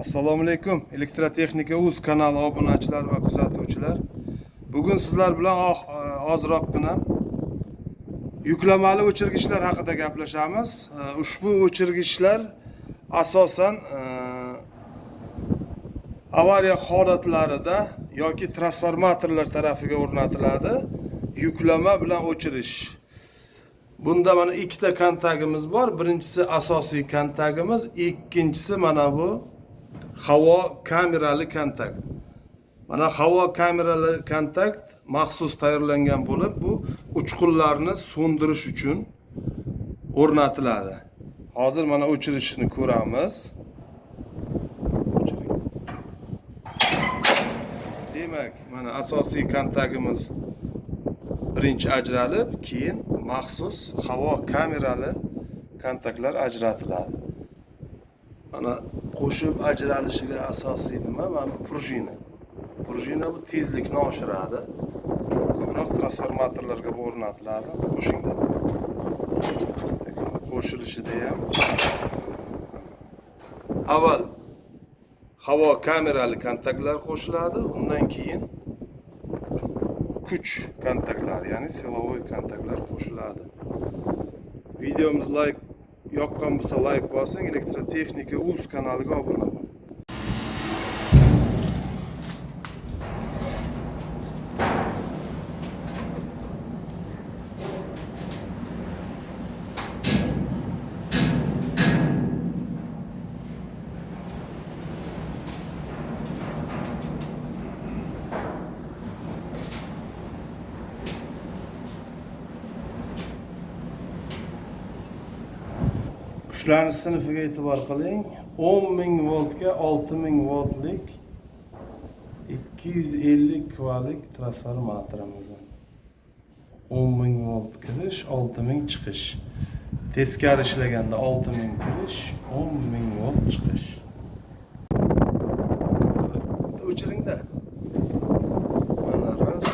Assalomu alaykum elektrotexnika uz kanali obunachilar va kuzatuvchilar. Bugun sizlar bilan ozroqgina yuklamali o'chirgichlar haqida gaplashamiz. Ushbu o'chirgichlar asosan avariya holatlarida yoki transformatorlar tarafiga o'rnatiladi. Yuklama bilan o'chirish. Bunda mana ikkita kontagimiz bor. Birinchisi asosiy kontagimiz, ikkinchisi mana bu havo kamerali kontakt. Mana havo kamerali kontakt maxsus tayyorlangan bo'lib, bu uchqunlarni so'ndirish uchun o'rnatiladi. Hozir mana o'chirishini ko'ramiz. Demak, mana asosiy kontagimiz birinchi ajralib, keyin maxsus havo kamerali kontaktlar ajratiladi. Mana qo'shib ajralishiga asosiy nima? Mana prujina. Prujina bu tezlikni oshiradi. Ko'proq transformatorlarga o'rnatiladi. Qo'shingda. Qo'shilishida ham avval havo kamerali kontaktlar qo'shiladi, undan keyin kuch kontaktlari, ya'ni silovoy kontaktlar qo'shiladi. Videomiz yoqqan bo'lsa like bosing, elektrotexnika uz kanaliga obuna bo'ling. Kuchlarni sinifiga e'tibor qiling. 10.000 voltga 6.000 voltlik 250 kVlik transformatorimiz bor. 10.000 volt kirish, 6.000 chiqish. Teskari ishlaganda 6.000 kirish, 10.000 volt chiqish. O'chiringda. Mana ras.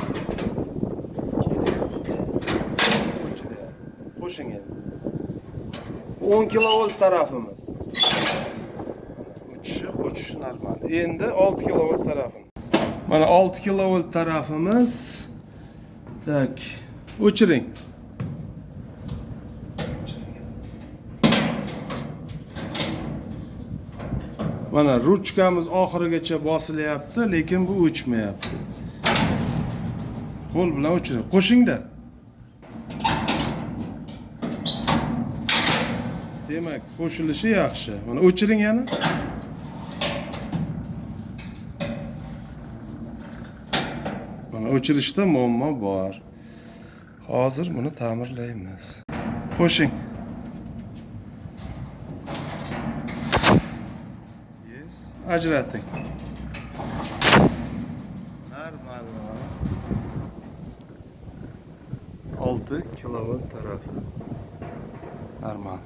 Qo'shing endi. 10 kilovolt tarafimiz. Qo'shishi normal. Endi 6 kilovolt tarafimiz. Mana 6 kilovolt tarafimiz. Tak, o'chiring. Mana ruchkamiz oxirigacha bosilyapti, lekin bu o'chmayapti. Qo'l bilan o'chiring. Qo'shingda. Demak, qo'shilishi yaxshi. Mana o'chiring yana. Mana o'chirishda muammo bor. Hozir buni ta'mirlaymiz. Qo'shing. Yes, ajrating. Normal. 6 kilovolt tarafi. Normal.